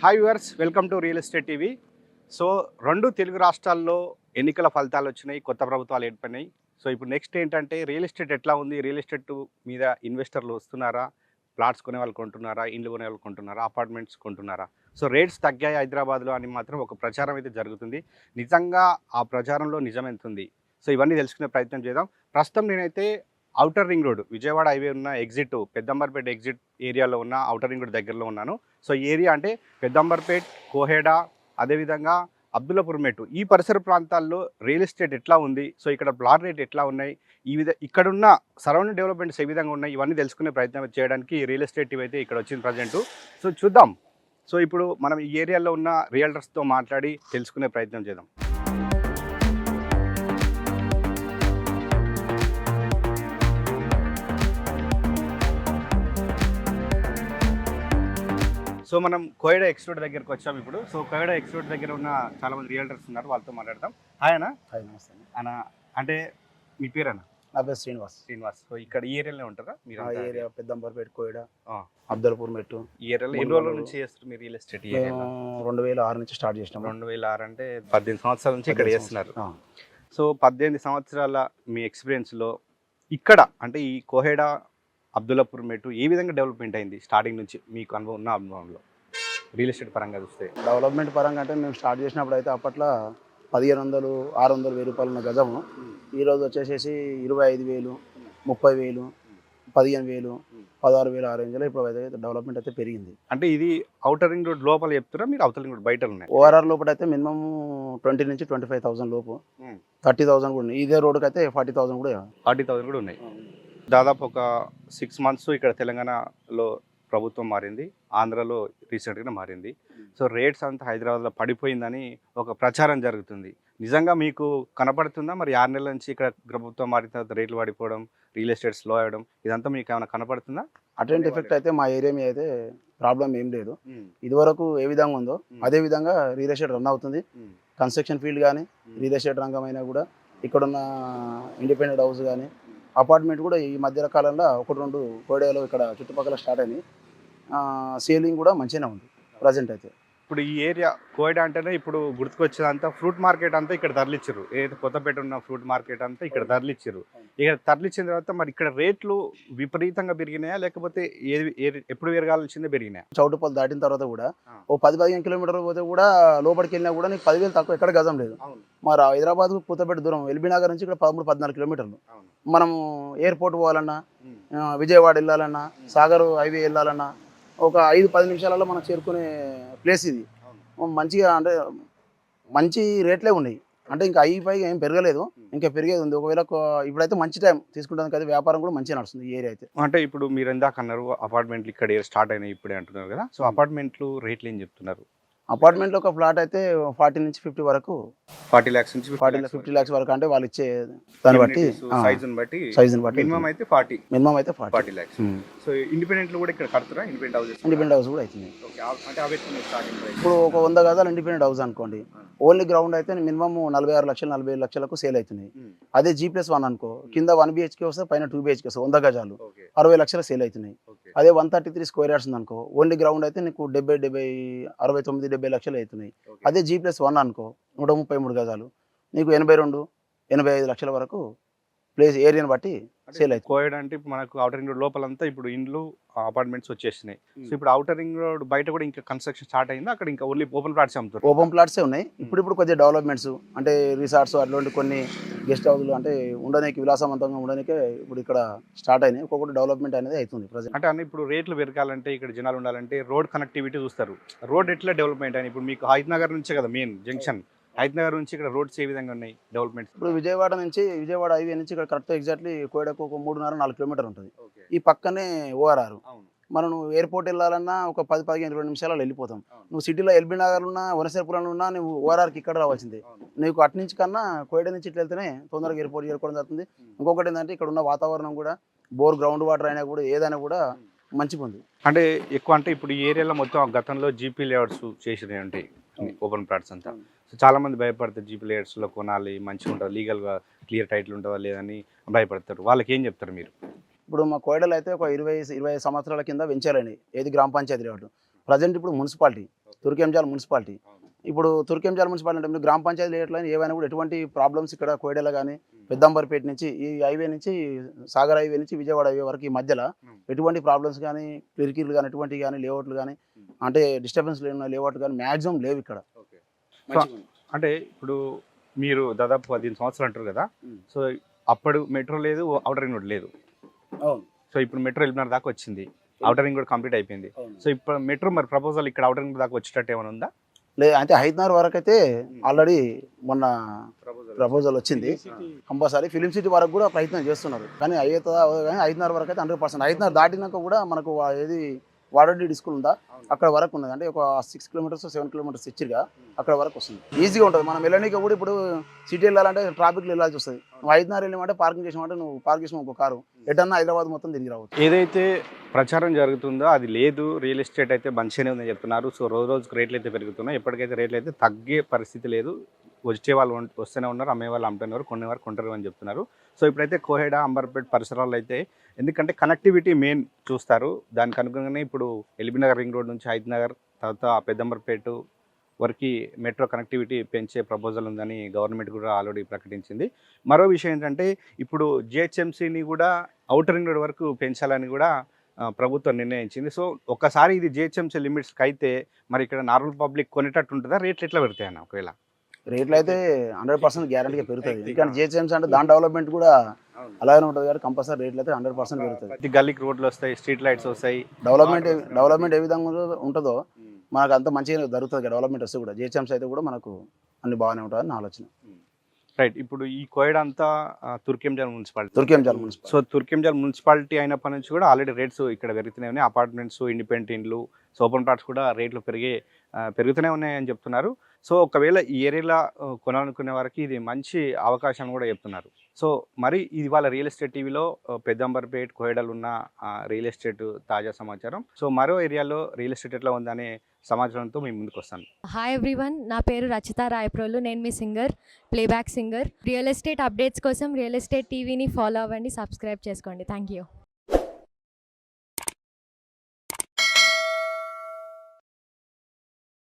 Hi viewers, welcome to real estate TV. So రెండు తెలుగు రాష్ట్రాల్లో ఎన్నికల ఫలితాలు వచ్చినాయి, కొత్త ప్రభుత్వాలు ఏర్పడినాయి. సో ఇప్పుడు నెక్స్ట్ ఏంటంటే రియల్ ఎస్టేట్ ఎట్లా ఉంది, రియల్ ఎస్టేట్ మీద ఇన్వెస్టర్లు వస్తున్నారా, ప్లాట్స్ కొనే వాళ్ళు కొంటున్నారా, ఇండ్లు కొనే వాళ్ళు కొంటున్నారా, అపార్ట్మెంట్స్ కొంటున్నారా. సో రేట్స్ తగ్గాయి హైదరాబాద్లో అని మాత్రం ఒక ప్రచారం అయితే జరుగుతుంది. నిజంగా ఆ ప్రచారంలో నిజం ఎంత ఉంది, సో ఇవన్నీ తెలుసుకునే ప్రయత్నం చేద్దాం. ప్రస్తుతం నేనైతే outer ring road, Vijayawada highway ఉన్న ఎగ్జిట్, పెద్దంబర్పేట ఎగ్జిట్ ఏరియాలో ఉన్న ఔటర్ రింగ్ రోడ్ దగ్గరలో ఉన్నాను. సో ఈ ఏరియా అంటే పెద్దంబర్పేట్, కోహెడా, అదేవిధంగా అబ్దుల్లాపూర్ మెట్టు, ఈ పరిసర ప్రాంతాల్లో రియల్ ఎస్టేట్ ఎట్లా ఉంది, సో ఇక్కడ ప్లాట్ రేట్ ఎట్లా ఉన్నాయి, ఇక్కడున్న సరౌండింగ్ డెవలప్మెంట్స్ ఏ విధంగా ఉన్నాయి, ఇవన్నీ తెలుసుకునే ప్రయత్నం చేయడానికి రియల్ ఎస్టేట్ టీవీ అయితే ఇక్కడ వచ్చింది ప్రజెంట్. సో చూద్దాం. సో ఇప్పుడు మనం ఈ ఏరియాలో ఉన్న రియల్టర్స్తో మాట్లాడి తెలుసుకునే ప్రయత్నం చేద్దాం. సో మనం కోయడా ఎక్స్‌రోడ్ దగ్గరికి వచ్చాము ఇప్పుడు. సో కోయడా ఎక్స్‌రోడ్ దగ్గర ఉన్న చాలా మంది రియల్టర్స్ ఉన్నారు, వాళ్ళతో మాట్లాడదాం. హాయ్ అన్న. హాయ్, నమస్తే అన్న, అంటే మీ పేరన్నా? నా పేరు శ్రీనివాస్. శ్రీనివాస్. సో ఇక్కడ ఈ ఏరియాలో ఉంటారా మీరు? ఆ ఏరియా పెద్దంబర్పేట, కోయడా, అబ్దుల్లాపూర్ మెట్టు. ఈ ఏరియాలో ఎన్ని రోజుల నుంచి చేస్తారు మీరు రియల్ ఎస్టేట్? 2006 నుంచి స్టార్ట్ చేసినాం. 2006 అంటే 18 సంవత్సరాల నుంచి ఇక్కడ చేస్తున్నారు. సో 18 సంవత్సరాల మీ ఎక్స్పీరియన్స్లో ఇక్కడ అంటే ఈ కోహెడా, అబ్దుల్లాపూర్ మెట్టు ఏ విధంగా డెవలప్మెంట్ అయింది స్టార్టింగ్ నుంచి మీకు అనుభవం ఉన్న అనుభవంలో రియల్ ఎస్టేట్ పరంగా చూస్తే? డెవలప్మెంట్ పరంగా అంటే మేము స్టార్ట్ చేసినప్పుడు అయితే అప్పట్లో 1500, 600, 1000 రూపాయలు ఉన్న గజము ఈరోజు వచ్చేసేసి 25,000, 30,000, 15,000, 16,000 ఆ రేంజ్లో ఇప్పుడు అయితే డెవలప్మెంట్ అయితే పెరిగింది. అంటే ఇది ఔటర్ రింగ్ రోడ్ లోపల చెప్తారా, మీరు అవతల రింగ్ రోడ్ బయట ఉన్నాయి? ఓఆర్ఆర్ లోపల అయితే మినిమం 20 నుంచి 25,000 లోపు, 30,000 కూడా ఉన్నాయి. ఇదే రోడ్కి అయితే 40,000 కూడా 40,000 కూడా ఉన్నాయి. దాదాపు ఒక 6 months ఇక్కడ తెలంగాణలో ప్రభుత్వం మారింది, ఆంధ్రాలో రీసెంట్గా మారింది. సో రేట్స్ అంతా హైదరాబాద్లో పడిపోయిందని ఒక ప్రచారం జరుగుతుంది. నిజంగా మీకు కనపడుతుందా? మరి 6 నెలల నుంచి ఇక్కడ ప్రభుత్వం మారిన తర్వాత రేట్లు పడిపోవడం, రియల్ ఎస్టేట్ స్లో అవ్వడం, ఇదంతా మీకు ఏమైనా కనపడుతుందా? అటెంట్ ఎఫెక్ట్ అయితే మా ఏరియా మీద అయితే ప్రాబ్లం ఏం లేదు. ఇదివరకు ఏ విధంగా ఉందో అదే విధంగా రియల్ ఎస్టేట్ రన్ అవుతుంది. కన్స్ట్రక్షన్ ఫీల్డ్ కానీ, రియల్ ఎస్టేట్ రంగమైనా కూడా, ఇక్కడున్న ఇండిపెండెంట్ హౌస్ కానీ, అపార్ట్మెంట్ కూడా ఈ మధ్య కాలంలో 1-2 కోడేలో ఇక్కడ చుట్టుపక్కల స్టార్ట్ అయినాయి. సేలింగ్ కూడా మంచిగానే ఉంది ప్రజెంట్ అయితే. ఇప్పుడు ఈ ఏరియా కోయడా అంటేనే ఇప్పుడు గుర్తుకొచ్చేదంతా ఫ్రూట్ మార్కెట్ అంతా ఇక్కడ తరలిచ్చారు. ఏదైతే కొత్తపేట ఉన్న ఫ్రూట్ మార్కెట్ అంతా ఇక్కడ తరలిచ్చారు. ఇక్కడ తరలిచ్చిన తర్వాత మరి ఇక్కడ రేట్లు విపరీతంగా పెరిగినాయా, లేకపోతే ఎప్పుడు పెరగాల్సిందే పెరిగినాయా? చౌటుపల్లి దాటిన తర్వాత కూడా ఓ 10-15 కిలోమీటర్లు పోతే కూడా లోపలికి వెళ్ళినా కూడా నీకు 10,000 తక్కువ ఎక్కడ గజం లేదు. మరి హైదరాబాద్ కొత్తపేట దూరం, ఎల్బీ నగర్ నుంచి ఇక్కడ 13-14 కిలోమీటర్లు. మనము ఎయిర్పోర్ట్ పోవాలన్నా, విజయవాడ వెళ్ళాలన్నా, సాగర్ హైవే వెళ్ళాలన్నా ఒక 5-10 నిమిషాలలో మనం చేరుకునే ప్లేస్ ఇది. మంచిగా అంటే మంచి రేట్లే ఉన్నాయి. అంటే ఇంకా పైగా ఏం పెరగలేదు, ఇంకా పెరిగేది ఉంది. ఒకవేళ ఇప్పుడైతే మంచి టైం తీసుకుంటానికి అయితే వ్యాపారం కూడా మంచిగా నడుస్తుంది ఈ ఏరియా అయితే. అంటే ఇప్పుడు మీరు ఎందాక అన్నారు అపార్ట్మెంట్లు ఇక్కడ స్టార్ట్ అయినాయి ఇప్పుడే అంటున్నారు కదా. సో అపార్ట్మెంట్లు రేట్లు ఏం చెప్తున్నారు? అపార్ట్మెంట్లో ఒక ఫ్లాట్ అయితే 40 నుంచి 50 వరకు, 40 lakhs నుంచి 50 lakhs వరకు. అంటే వాళ్ళు ఇచ్చే దాన్ని బట్టి, సైజుని బట్టి మినిమం అయితే 40 lakhs. సో ఇండిపెండెంట్లు కూడా ఇక్కడ కడతారా? ఇండిపెండెంట్ హౌస్ కూడా అవుతుంది. అంటే అవి ఇప్పుడు ఒక 100 గజాలు ఇండిపెండెంట్ హౌస్ అనుకోండి, ఓన్లీ గ్రౌండ్ అయితే మినిమం 46 లక్షలు, 47 లక్షలకు సేల్ అవుతున్నాయి. అదే G+1 అనుకో, కింద 1 BHK వస్తే పైన 2 BHK వస్తే 100 గజాలు 60 లక్షలు సేల్ అవుతున్నాయి. అదే 133 స్క్వేర్ యార్డ్స్ అనుకో, ఓన్లీ గ్రౌండ్ అయితే నీకు 69 లక్షలు అవుతున్నాయి. అదే G+1 అనుకో, 133 గజాలు నీకు 82-85 లక్షల వరకు ప్లేస్ ఏరియాని బట్టి సేల్ అవుతుంది. కోయడా అంటే మనకు ఔటర్ రింగ్ రోడ్ లోపలంతా ఇప్పుడు ఇండ్లు, అపార్ట్మెంట్స్ వచ్చేసినాయి. సో ఇప్పుడు ఔటర్ రింగ్ రోడ్ బయట కూడా ఇంకా కన్స్ట్రక్షన్ స్టార్ట్ అయింది, అక్కడ ఇంకా ఓన్లీ ఓపెన్ ప్లాట్స్ అమ్ముతారు. ఓపెన్ ప్లాట్సే ఉన్నాయి. ఇప్పుడు కొద్దిగా డెవలప్మెంట్స్ అంటే రిసార్ట్స్ అట్లాంటి కొన్ని గెస్ట్ హౌస్లు అంటే ఉండడానికి విలాసవంతంగా ఉండడానికే ఇప్పుడు ఇక్కడ స్టార్ట్ అయినాయి. ఒక్కొక్కటి డెవలప్మెంట్ అనేది అవుతుంది ప్రజెంట్. అంటే అన్న ఇప్పుడు రేట్లు పెరగాలంటే, ఇక్కడ జనాలు ఉండాలంటే రోడ్ కనెక్టివిటీ చూస్తారు. రోడ్ ఎట్లా డెవలప్మెంట్ అని ఇప్పుడు మీకు హైదనగర్ నుంచే కదా మెయిన్ జంక్షన్, హైదనగర్ నుంచి ఇక్కడ రోడ్స్ ఏ విధంగా ఉన్నాయి డెవలప్మెంట్స్? ఇప్పుడు విజయవాడ హైవే నుంచి ఇక్కడ కరెక్ట్ ఎగ్జాక్ట్లీ కోయడకు ఒక 3.5-4 కిలోమీటర్ ఉంటుంది. ఈ పక్కనే ఓఆర్ఆర్. మనం ఎయిర్పోర్ట్ వెళ్ళాలన్నా ఒక 10-15-20 నిమిషాలలో వెళ్ళిపోతాం. నువ్వు సిటీలో ఎల్బీ నగర్ ఉన్నా, వనసేపురంలో ఉన్నా, నువ్వు ఓఆర్ఆర్కి ఇక్కడ రావాల్సిందే. నీకు అటు నుంచి కన్నా కోయడ నుంచి ఇట్లా వెళ్తేనే తొందరగా ఎయిర్పోర్ట్ చేరుకోవడం జరుగుతుంది. ఇంకొకటి ఏంటంటే ఇక్కడ ఉన్న వాతావరణం కూడా, బోర్ గ్రౌండ్ వాటర్ అయినా కూడా ఏదైనా కూడా మంచిగా ఉంది. అంటే ఎక్కువ అంటే ఇప్పుడు ఈ ఏరియాలో మొత్తం గతంలో జీపీ లేఅవుట్స్ చేసినాయి ఉంటాయి, ఓపెన్ ప్లాట్స్ అంతా. సో చాలామంది భయపడతారు, జీపీ లేఅవుట్స్లో కొనాలి, మంచిగా ఉంటుంది, లీగల్గా క్లియర్ టైటిల్ ఉంటుందా లేదని భయపడతారు. వాళ్ళకి ఏం చెప్తారు మీరు? ఇప్పుడు మా కోయడలో అయితే ఒక 20 సంవత్సరాల కింద వెంచర్ అండి, ఏది గ్రామ పంచాయతీ లేఅవుట్. ప్రజెంట్ ఇప్పుడు మున్సిపాలిటీ తుర్కెంజాల్ మున్సిపాలిటీ. ఇప్పుడు తుర్కెంజాల్ మున్సిపాలిటీ అంటే మీరు గ్రామ పంచాయతీ లేట్లైనా ఏవైనా కూడా ఎటువంటి ప్రాబ్లమ్స్ ఇక్కడ కోయడలో కానీ పెద్దంబర్పేట నుంచి ఈ హైవే నుంచి సాగర్ హైవే నుంచి విజయవాడ హైవే వరకు ఈ మధ్యలో ఎటువంటి ప్రాబ్లమ్స్ కానీ క్లిరికీలు కానీ ఎటువంటి కానీ లేఅవుట్లు కానీ అంటే డిస్టర్బెన్స్ లేని లేఅవుట్ కానీ మ్యాక్సిమం లేవు ఇక్కడ. అంటే ఇప్పుడు మీరు దాదాపు 15 సంవత్సరాలు అంటారు కదా, సో అప్పుడు మెట్రో లేదు, అవుటర్ రింగ్ రోడ్ లేదు. అవును. సో ఇప్పుడు మెట్రో ఎలిమినార్ దాకా వచ్చింది, అవుటర్ రింగ్ రోడ్ కంప్లీట్ అయిపోయింది. సో ఇప్పుడు మెట్రో మరి ప్రపోజల్ ఇక్కడ అవుటర్ రింగ్ దాకా వచ్చేటట్టు ఏమైనా ఉందా? లేదు, అంటే హైదరాబాద్ వరకు అయితే ఆల్రెడీ మొన్న ప్రపోజల్ వచ్చింది. కంపల్సరీ ఫిలిం సిటీ వరకు కూడా ప్రయత్నం చేస్తున్నారు, కానీ అవుతుందా కానీ హైదరాబాద్ వరకు అయితే 100%. హైదరాబాద్ దాటినాక కూడా మనకు ఏది వాడడి స్కూల్ ఉందా అక్కడ వరకు ఉన్నది, అంటే ఒక 6 కిలోమీటర్స్ 7 కిలోమీటర్స్ ఇచ్చిగా అక్కడ వరకు వస్తుంది. ఈజీగా ఉంటుంది. మనం వెళ్ళనీకి కూడా ఇప్పుడు సిటీ వెళ్ళాలంటే ట్రాఫిక్లో వెళ్ళాల్సి వస్తుంది. నువ్వు హైదరాబాద్ వెళ్ళమంటే పార్కింగ్ చేసామంటే నువ్వు పార్క్ చేసిన ఒక కారు ఎటన్నా హైదరాబాద్ మొత్తం తిరిగి రావచ్చు. ఏదైతే ప్రచారం జరుగుతుందో అది లేదు, రియల్ ఎస్టేట్ అయితే మంచిగానే ఉందని చెప్తున్నారు. సో రోజుకి రేట్లు అయితే పెరుగుతున్నాయి, ఎప్పటికైతే రేట్లు అయితే తగ్గే పరిస్థితి లేదు. వచ్చే వాళ్ళు వస్తూనే ఉన్నారు, అమ్మే వాళ్ళు అమ్ముతున్నారు, కొనేవారు కొంటారు అని చెప్తున్నారు. సో ఇప్పుడైతే కోహెడ, అంబర్పేట పరిసరాల్లో అయితే ఎందుకంటే కనెక్టివిటీ మెయిన్ చూస్తారు. దానికి అనుగుణంగానే ఇప్పుడు ఎల్బీనగర్ రింగ్ రోడ్ నుంచి హైదరాబాద్ తర్వాత పెద్దంబర్పేట వరకు మెట్రో కనెక్టివిటీ పెంచే ప్రపోజల్ ఉందని గవర్నమెంట్ కూడా ఆల్రెడీ ప్రకటించింది. మరో విషయం ఏంటంటే ఇప్పుడు జిహెచ్ఎంసీని కూడా అవుటర్ రింగ్ రోడ్ వరకు పెంచాలని కూడా ప్రభుత్వం నిర్ణయించింది. సో ఒక్కసారి ఇది జిహెచ్ఎంసీ లిమిట్స్కి అయితే మరి ఇక్కడ నార్మల్ పబ్లిక్ కొనేటట్టు ఉంటుందా? రేట్లు ఎట్లా పెడతాయన్న? ఒకవేళ రేట్లు అయితే 100% గ్యారంటీగా పెరుగుతుంది. ఎందుకంటే జిహెచ్ఎంసీ అంటే దాని డెవలప్మెంట్ కూడా అలాగే ఉంటుంది కాబట్టి కంపల్సరీ రేట్లు అయితే 100% పెరుగుతుంది. ప్రతి గల్లీకి రోడ్లు వస్తాయి, స్ట్రీట్ లైట్స్ వస్తాయి. డెవలప్మెంట్ ఏ విధంగా ఉంటుందో మనకు అంత మంచిగా జరుగుతుంది. డెవలప్మెంట్ వస్తే కూడా జిహెచ్ఎంసీ అయితే కూడా మనకు అన్ని బాగానే ఉంటుందని నా ఆలోచన. రైట్. ఇప్పుడు ఈ కోయడ అంతా Turkenjal municipality. So Turkenjal municipality అయినప్పటి నుంచి కూడా ఆల్రెడీ రేట్స్ ఇక్కడ పెరుగుతూనే ఉన్నాయి. అపార్ట్మెంట్స్, ఇండిపెండెంట్ ఇండ్లు, ఓపెన్ ప్లాట్స్ కూడా రేట్లు పెరుగుతూనే ఉన్నాయని చెప్తున్నారు. సో ఒకవేళ ఈ ఏరియాలో కొనాలనుకునే వారికి ఇది మంచి అవకాశం కూడా చెప్తున్నారు. సో మరి ఇది వాళ్ళ రియల్ ఎస్టేట్ టీవీలో పెద్దంబర్పేట, కోయడలు ఉన్న రియల్ ఎస్టేట్ తాజా సమాచారం. సో మరో ఏరియాలో రియల్ ఎస్టేట్ ఎట్లా ఉందనే సమాచారంతో మేము ముందుకు వస్తాను. హాయ్ ఎవ్రీవన్, నా పేరు రచిత రాయప్రోలు. నేను మీ singer, playback singer. Real estate updates కోసం రియల్ ఎస్టేట్ టీవీని ఫాలో అవ్వండి, సబ్స్క్రైబ్ చేసుకోండి. Thank you.